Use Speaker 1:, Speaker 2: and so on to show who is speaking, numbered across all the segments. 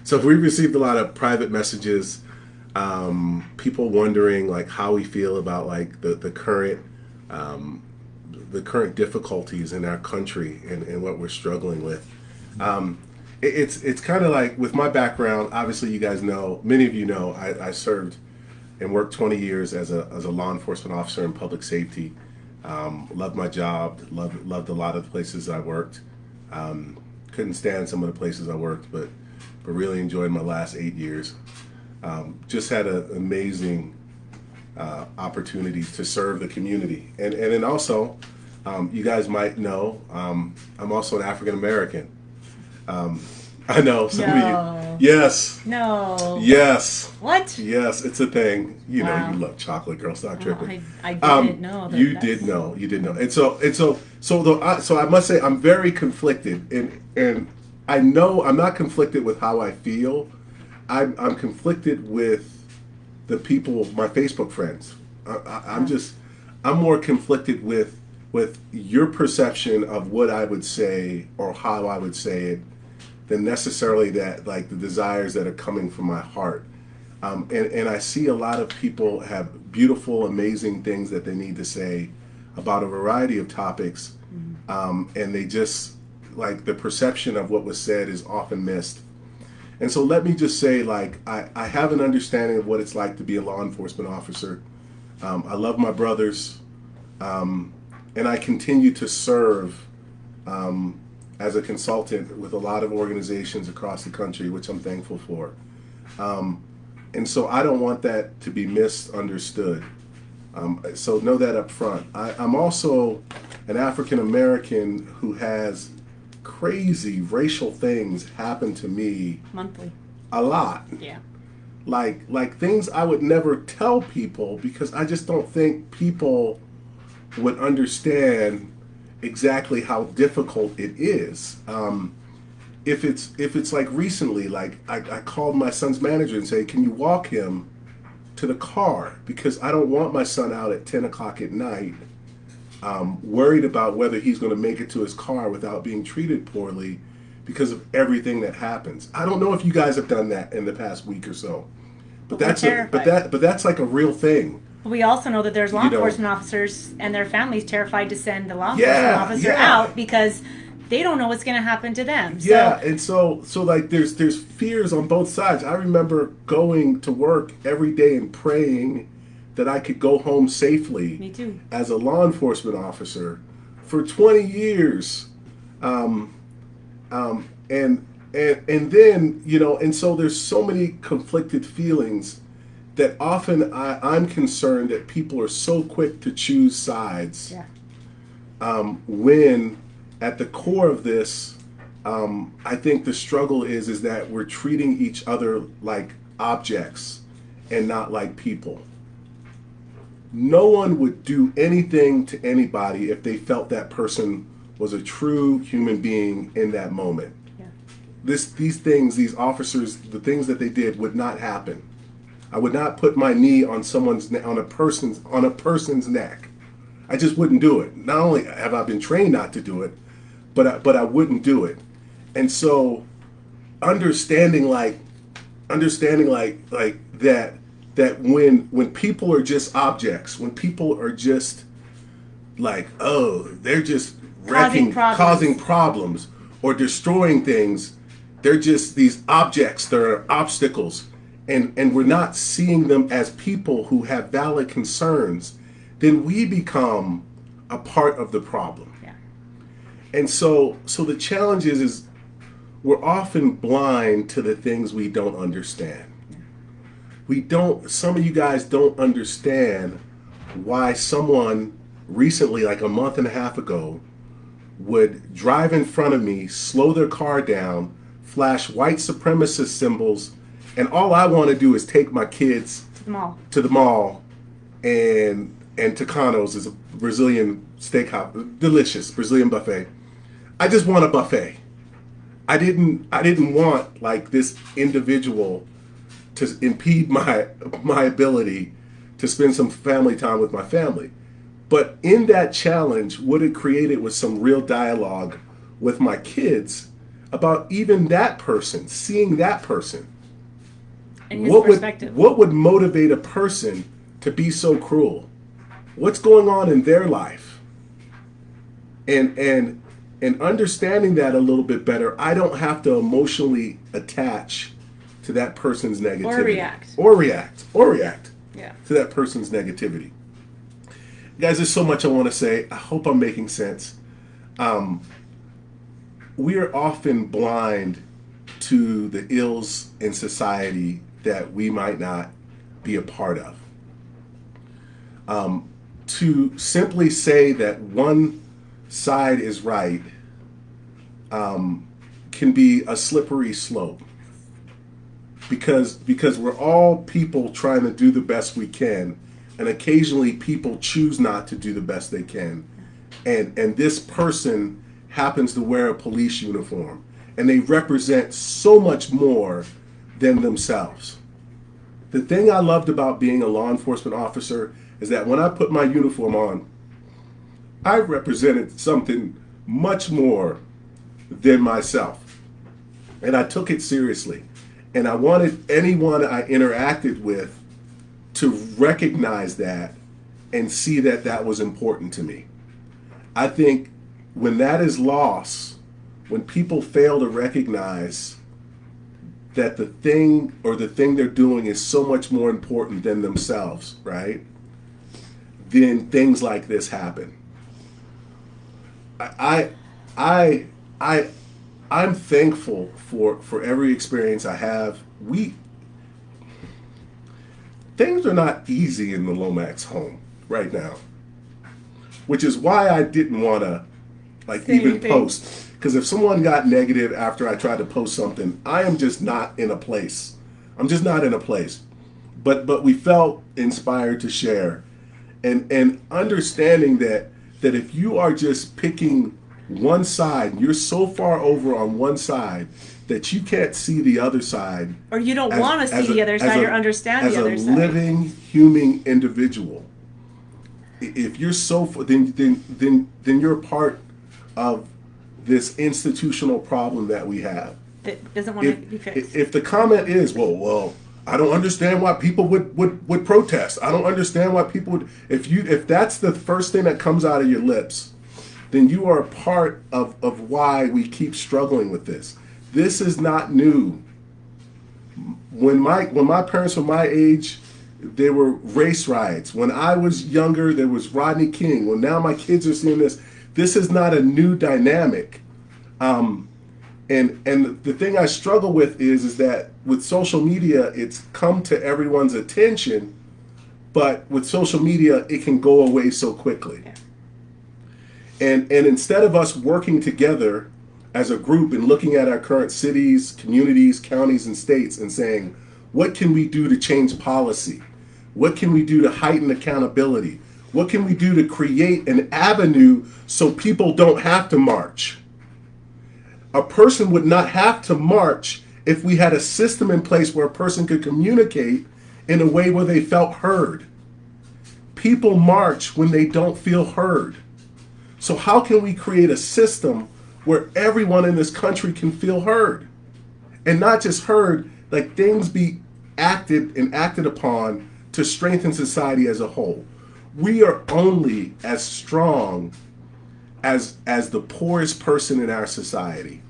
Speaker 1: So we received a lot of private messages, people wondering like how we feel about like um, the current difficulties in our country and what we're struggling with. Um, it's kind of like with my background. Obviously, you guys know, many of you know, I served and worked 20 years as a law enforcement officer in public safety. Loved my job. Loved a lot of the places I worked. Couldn't stand some of the places I worked, but really enjoyed my last 8 years. Just had an amazing opportunity to serve the community, and then also, you guys might know, I'm also an African American. Um, I know some of you.
Speaker 2: No.
Speaker 1: Yes,
Speaker 2: No.
Speaker 1: yes,
Speaker 2: What?
Speaker 1: yes. It's a thing. You know, you
Speaker 2: Wow.
Speaker 1: love chocolate, girl. Stop
Speaker 2: Well,
Speaker 1: tripping.
Speaker 2: I didn't know that
Speaker 1: You did
Speaker 2: that's.
Speaker 1: know. You did know. So I must say I'm very conflicted, and I know I'm not conflicted with how I feel. I'm conflicted with the people, my Facebook friends. I'm
Speaker 2: Uh,
Speaker 1: just, I'm more conflicted with your perception of what I would say or how I would say it than necessarily that like the desires that are coming from my heart. And I see a lot of people have beautiful, amazing things that they need to say about a variety of topics,
Speaker 2: mm,
Speaker 1: and they just like the perception of what was said is often missed. And so let me just say, like, I have an understanding of what it's like to be a law enforcement officer. I love my brothers, um, and I continue to serve um, as a consultant with a lot of organizations across the country, which I'm thankful for. Um, and so I don't want that to be misunderstood. So know that up front. I'm also an African American who has crazy racial things happen to me
Speaker 2: monthly.
Speaker 1: a lot.
Speaker 2: Yeah.
Speaker 1: Like things I would never tell people because I just don't think people would understand exactly how difficult it is. If it's like recently, like I called my son's manager and say, can you walk him to the car because I don't want my son out at 10 o'clock at night, worried about whether he's going to make it to his car without being treated poorly because of everything that happens. I don't know if you guys have done that in the past week or so, but
Speaker 2: But we're terrified.
Speaker 1: but that's like a real thing,
Speaker 2: We also know that there's law
Speaker 1: you know.
Speaker 2: enforcement officers and their families terrified to send the law enforcement
Speaker 1: Yeah,
Speaker 2: officer
Speaker 1: yeah.
Speaker 2: out because they don't know what's going to happen to them. So,
Speaker 1: Yeah, and so like there's fears on both sides. I remember going to work every day and praying that I could go home safely
Speaker 2: me too.
Speaker 1: as a law enforcement officer for 20 years. Um, and then, you know, and so there's so many conflicted feelings that often I'm concerned that people are so quick to choose sides,
Speaker 2: Yeah.
Speaker 1: when at the core of this, I think the struggle is that we're treating each other like objects and not like people. No one would do anything to anybody if they felt that person was a true human being in that moment.
Speaker 2: Yeah.
Speaker 1: These things, these officers, the things that they did would not happen. I would not put my knee on on a person's neck. I just wouldn't do it. Not only have I been trained not to do it, but I wouldn't do it. And so understanding like understanding like that when people are just objects, when people are just like, oh, they're just
Speaker 2: Causing
Speaker 1: causing
Speaker 2: problems.
Speaker 1: problems or destroying things. They're just these objects. They're obstacles, and we're not seeing them as people who have valid concerns. Then we become a part of the problem.
Speaker 2: Yeah.
Speaker 1: And so the challenge is we're often blind to the things we don't understand. We don't. Some of you guys don't understand why someone recently, like a month and a half ago, would drive in front of me, slow their car down, flash white supremacist symbols, and all I want to do is take my kids
Speaker 2: To the mall.
Speaker 1: to the mall and Tucano's is a Brazilian steakhouse, delicious Brazilian buffet. I just want a buffet. I didn't want like this individual to impede my ability to spend some family time with my family. But in that challenge, what it created was some real dialogue with my kids about even that person, seeing that person.
Speaker 2: And his perspective.
Speaker 1: What would motivate a person to be so cruel? What's going on in their life? And understanding that a little bit better, I don't have to emotionally attach to that person's negativity. Or react to that person's negativity. Guys, there's so much I want to say. I hope I'm making sense. We are often blind to the ills in society that we might not be a part of. To simply say that one side is right can be a slippery slope, because we're all people trying to do the best we can, and occasionally people choose not to do the best they can, and this person happens to wear a police uniform, and they represent so much more than themselves. The thing I loved about being a law enforcement officer is that when I put my uniform on, I represented something much more than myself. And I took it seriously. And I wanted anyone I interacted with to recognize that and see that that was important to me. I think when that is lost, when people fail to recognize that the thing they're doing is so much more important than themselves, right? Then things like this happen. I'm thankful for every experience I have. Things are not easy in the Lomax home right now, which is why I didn't want to even post. Because if someone got negative after I tried to post something, I am just not in a place. I'm just not in a place. But we felt inspired to share, and understanding that if you are just picking one side, you're so far over on one side that you can't see the other side,
Speaker 2: or you don't want to see the other side or understand the other side.
Speaker 1: As a living human individual, if you're then you're part of this institutional problem that we have
Speaker 2: that doesn't want to be fixed.
Speaker 1: If the comment is, well, I don't understand why people would protest. I don't understand why people would. If that's the first thing that comes out of your lips, then you are a part of why we keep struggling with this. This is not new. When my parents were my age, there were race riots. When I was younger, there was Rodney King. Well, now my kids are seeing this. This is not a new dynamic. And the thing I struggle with is that with social media, it's come to everyone's attention, but with social media, it can go away so quickly.
Speaker 2: Yeah.
Speaker 1: And instead of us working together as a group and looking at our current cities, communities, counties, and states and saying, what can we do to change policy? What can we do to heighten accountability? What can we do to create an avenue so people don't have to march? A person would not have to march if we had a system in place where a person could communicate in a way where they felt heard. People march when they don't feel heard. So how can we create a system where everyone in this country can feel heard? And not just heard, like things be acted upon to strengthen society as a whole. We are only as strong as the poorest person in our society.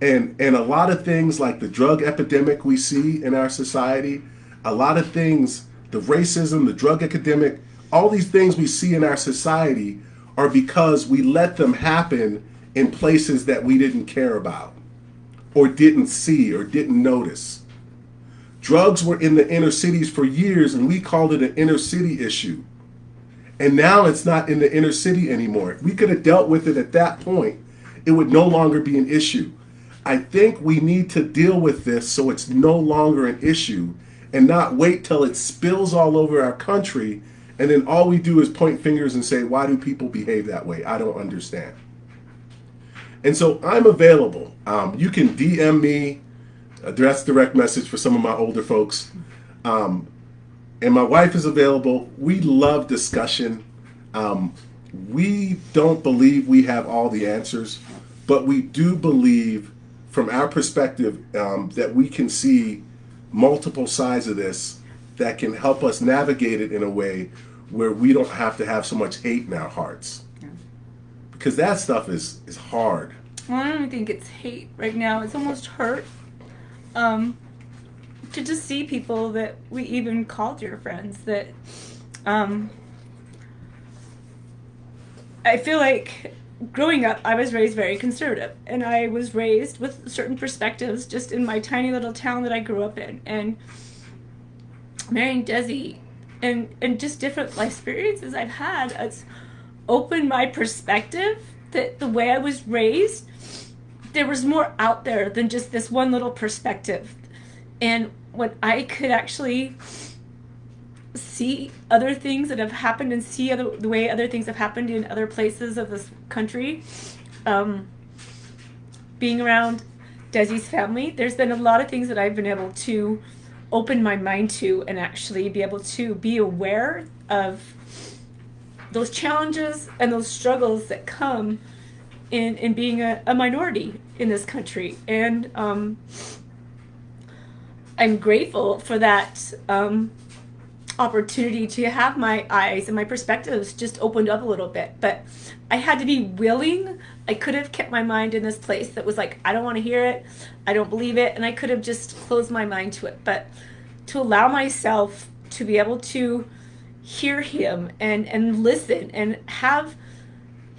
Speaker 1: And a lot of things like the drug epidemic we see in our society, a lot of things, the racism, the drug epidemic, all these things we see in our society are because we let them happen in places that we didn't care about or didn't see or didn't notice. Drugs were in the inner cities for years, and we called it an inner city issue. And now it's not in the inner city anymore. If we could have dealt with it at that point, it would no longer be an issue. I think we need to deal with this so it's no longer an issue and not wait till it spills all over our country, and then all we do is point fingers and say, why do people behave that way? I don't understand. And so I'm available. You can DM me. That's direct message for some of my older folks. And my wife is available. We love discussion. We don't believe we have all the answers, but we do believe, from our perspective, that we can see multiple sides of this that can help us navigate it in a way where we don't have to have so much hate in our hearts.
Speaker 2: Yeah.
Speaker 1: Because that stuff is hard.
Speaker 2: Well, I don't think it's hate right now. It's almost hurt. To just see people that we even called your friends that I feel like growing up, I was raised very conservative, and I was raised with certain perspectives just in my tiny little town that I grew up in. And marrying Desi and just different life experiences I've had, it's opened my perspective that the way I was raised, there was more out there than just this one little perspective. And when I could actually see other things that have happened and see the way other things have happened in other places of this country, being around Desi's family, there's been a lot of things that I've been able to open my mind to and actually be able to be aware of those challenges and those struggles that come in being a minority in this country. And I'm grateful for that opportunity to have my eyes and my perspectives just opened up a little bit. But I had to be willing. I could have kept my mind in this place that was like, I don't want to hear it, I don't believe it, and I could have just closed my mind to it. But to allow myself to be able to hear him and listen and have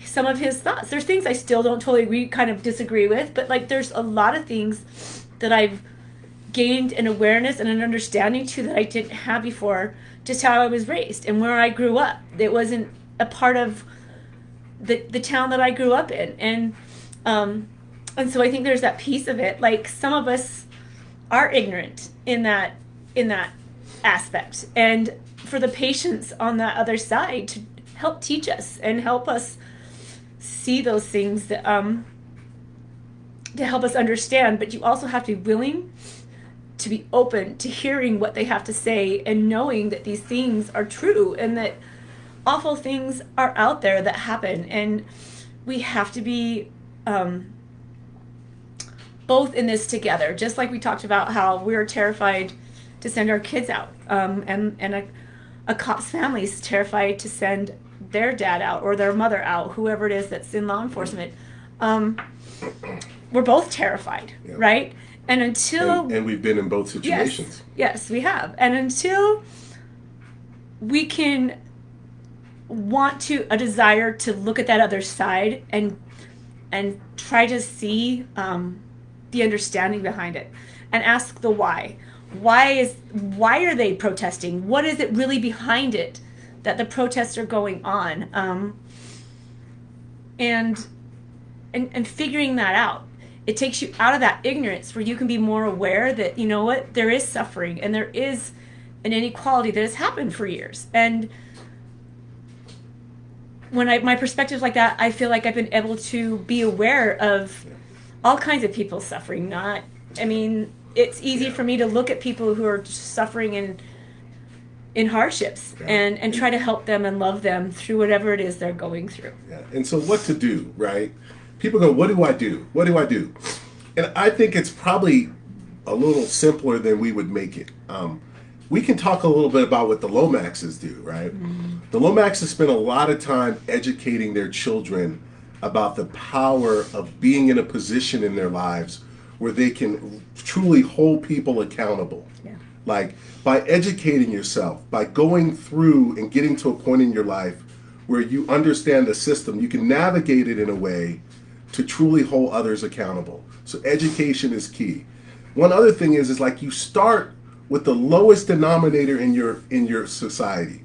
Speaker 2: some of his thoughts. There's things I still don't totally agree, kind of disagree with, but like there's a lot of things that I've gained an awareness and an understanding to that I didn't have before, just how I was raised and where I grew up. It wasn't a part of the town that I grew up in. And so I think there's that piece of it. Like some of us are ignorant in that aspect. And for the patients on that other side to help teach us and help us see those things that to help us understand. But you also have to be willing to be open to hearing what they have to say and knowing that these things are true and that awful things are out there that happen. And we have to be both in this together, just like we talked about how we're terrified to send our kids out, and a cop's family is terrified to send their dad out or their mother out, whoever it is that's in law enforcement. We're both terrified, yeah. Right? And until...
Speaker 1: And we've been in both situations.
Speaker 2: Yes, we have. And until we can a desire to look at that other side and try to see the understanding behind it and ask the why. Why are they protesting? What is it really behind it that the protests are going on? And figuring that out. It takes you out of that ignorance where you can be more aware that, you know what, there is suffering and there is an inequality that has happened for years. And when my perspective's like that, I feel like I've been able to be aware of all kinds of people suffering. It's easy for me to look at people who are suffering in hardships and try to help them and love them through whatever it is they're going through.
Speaker 1: Yeah. And so what to do, right? People go, what do I do? What do I do? And I think it's probably a little simpler than we would make it. We can talk a little bit about what the Lomaxes do, right? Mm-hmm. The Lomaxes spend a lot of time educating their children about the power of being in a position in their lives where they can truly hold people accountable. Yeah. Like by educating yourself, by going through and getting to a point in your life where you understand the system, you can navigate it in a way to truly hold others accountable. So education is key. One other thing is like you start with the lowest denominator in your society,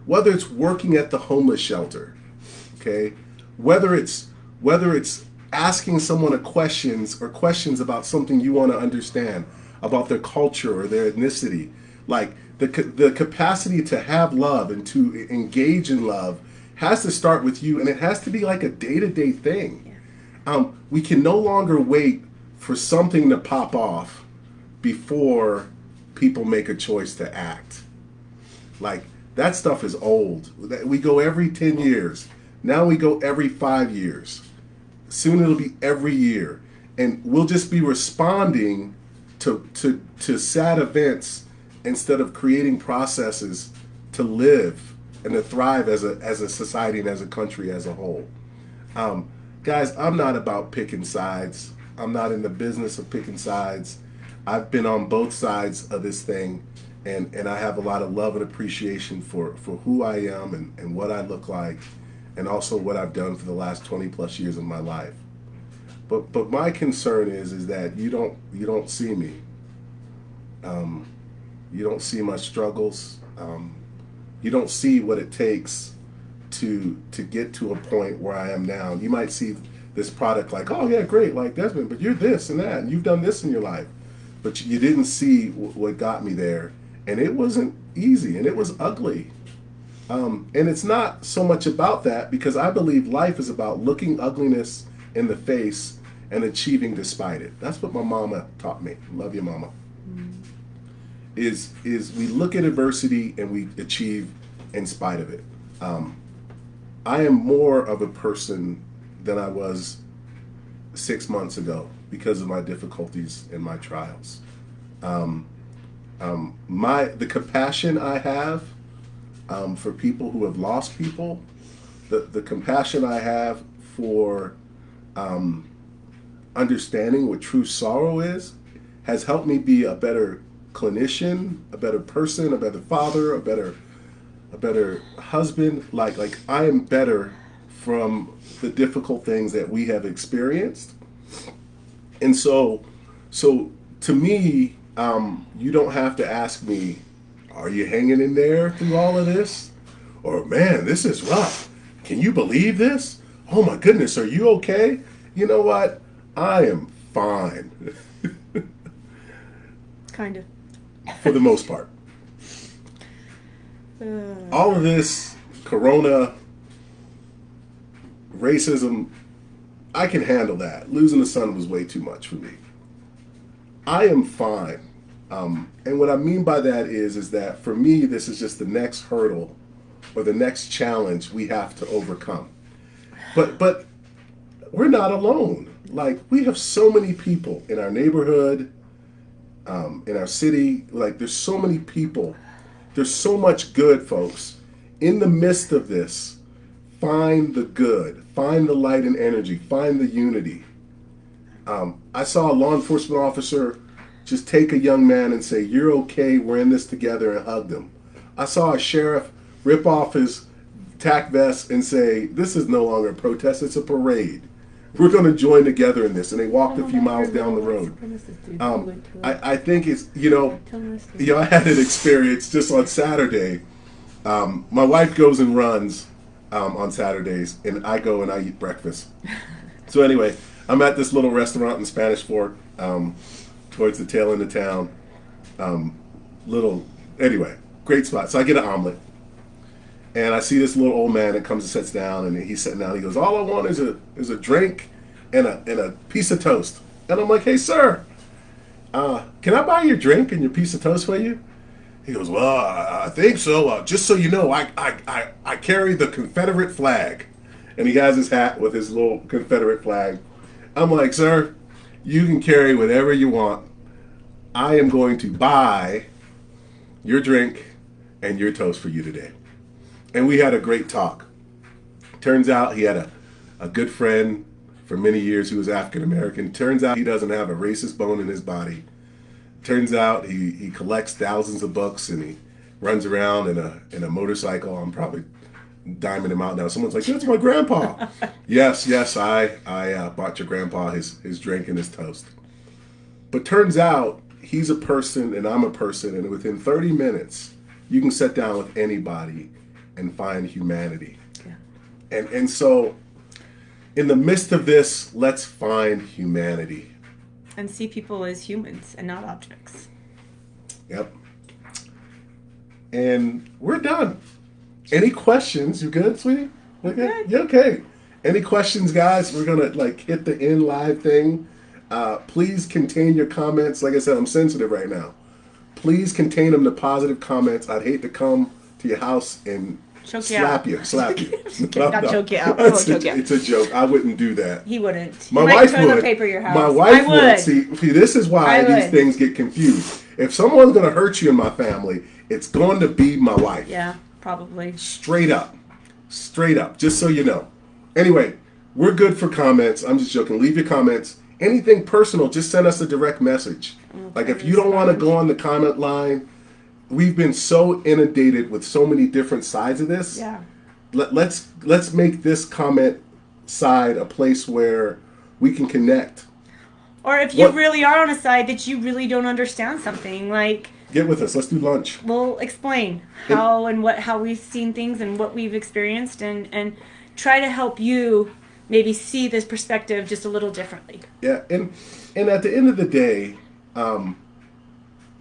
Speaker 1: whether it's working at the homeless shelter, okay, whether it's asking someone questions about something you want to understand about their culture or their ethnicity, like the capacity to have love and to engage in love has to start with you, and it has to be like a day-to-day thing. We can no longer wait for something to pop off before people make a choice to act. Like, that stuff is old. We go every 10 years. Now we go every 5 years. Soon it'll be every year. And we'll just be responding to sad events instead of creating processes to live and to thrive as a society and as a country as a whole. Um, Guys, I'm not about picking sides. I'm not in the business of picking sides. I've been on both sides of this thing, and I have a lot of love and appreciation for who I am and what I look like, and also what I've done for the last 20 plus years of my life. But my concern is that you don't see me. You don't see my struggles. You don't see what it takes to get to a point where I am now. You might see this product like, oh yeah, great, like Desmond, but you're this and that, and you've done this in your life. But you didn't see what got me there. And it wasn't easy, and it was ugly. And it's not so much about that, because I believe life is about looking ugliness in the face and achieving despite it. That's what my mama taught me. Love you, mama. Is we look at adversity and we achieve in spite of it. I am more of a person than I was 6 months ago because of my difficulties and my trials. The compassion I have for people who have lost people, the compassion I have for understanding what true sorrow is, has helped me be a better clinician, a better person, a better father, a better husband. Like I am better from the difficult things that we have experienced. And so to me, you don't have to ask me, are you hanging in there through all of this? Or, man, this is rough. Can you believe this? Oh my goodness, are you okay? You know what? I am fine.
Speaker 2: Kind of.
Speaker 1: For the most part. All of this corona, racism, I can handle that. Losing a son was way too much for me. I am fine. And what I mean by that is that for me, this is just the next hurdle or the next challenge we have to overcome. But we're not alone. Like, we have so many people in our neighborhood, in our city. Like, there's so many people. There's so much good, folks. In the midst of this, find the good. Find the light and energy. Find the unity. I saw a law enforcement officer just take a young man and say, you're okay, we're in this together, and hug them. I saw a sheriff rip off his tack vest and say, this is no longer a protest, it's a parade. We're going to join together in this. And they walked a few miles down the road. I think it's, I had an experience just on Saturday. My wife goes and runs on Saturdays, and I go and I eat breakfast. So anyway, I'm at this little restaurant in Spanish Fork, towards the tail end of town. Anyway, great spot. So I get an omelet. And I see this little old man that comes and sits down, and he's sitting down. He goes, all I want is a drink and a piece of toast. And I'm like, hey, sir, can I buy your drink and your piece of toast for you? He goes, well, I think so. Just so you know, I carry the Confederate flag. And he has his hat with his little Confederate flag. I'm like, sir, you can carry whatever you want. I am going to buy your drink and your toast for you today. And we had a great talk. Turns out he had a good friend for many years who was African American. Turns out he doesn't have a racist bone in his body. Turns out he collects thousands of books, and he runs around in a motorcycle. I'm probably diming him out now. Someone's like, that's my grandpa. yes, I bought your grandpa his drink and his toast. But turns out he's a person and I'm a person, and within 30 minutes, you can sit down with anybody and find humanity. Yeah. And so in the midst of this, let's find humanity.
Speaker 2: And see people as humans and not objects.
Speaker 1: Yep. And we're done. Any questions? You good, sweetie? Okay. Yeah, okay. Any questions, guys? We're gonna hit the end live thing. Please contain your comments. Like I said, I'm sensitive right now. Please contain them to positive comments. I'd hate to come to your house and
Speaker 2: Choke you out.
Speaker 1: Slap you.
Speaker 2: Not choke you out. I won't choke you out.
Speaker 1: It's a joke. I wouldn't do that.
Speaker 2: He wouldn't.
Speaker 1: My
Speaker 2: He might
Speaker 1: wife
Speaker 2: toilet
Speaker 1: would.
Speaker 2: paper your house.
Speaker 1: My wife
Speaker 2: I
Speaker 1: would. See, this is why
Speaker 2: I
Speaker 1: these
Speaker 2: would.
Speaker 1: things get confused. If someone's going to hurt you in my family, it's going to be my wife.
Speaker 2: Yeah, probably.
Speaker 1: Straight up. Straight up. Just so you know. Anyway, we're good for comments. I'm just joking. Leave your comments. Anything personal, just send us a direct message. Like if you don't want to go on the comment line, we've been so inundated with so many different sides of this.
Speaker 2: Yeah.
Speaker 1: Let's make this comment side a place where we can connect.
Speaker 2: Or if you really are on a side that you really don't understand something, like
Speaker 1: get with us. Let's do lunch.
Speaker 2: We'll explain how we've seen things and what we've experienced, and try to help you maybe see this perspective just a little differently.
Speaker 1: Yeah, and at the end of the day,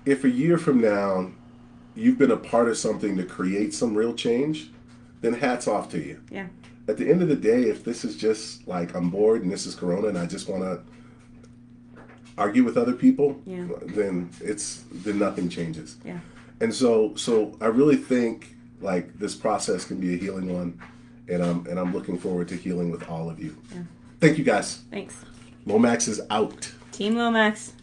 Speaker 1: if a year from now you've been a part of something to create some real change, then hats off to you.
Speaker 2: Yeah.
Speaker 1: At the end of the day, if this is just like I'm bored and this is Corona and I just want to argue with other people, then nothing changes.
Speaker 2: Yeah.
Speaker 1: And so I really think like this process can be a healing one, and I'm looking forward to healing with all of you.
Speaker 2: Yeah.
Speaker 1: Thank you guys.
Speaker 2: Thanks.
Speaker 1: Lomax is out.
Speaker 2: Team Lomax.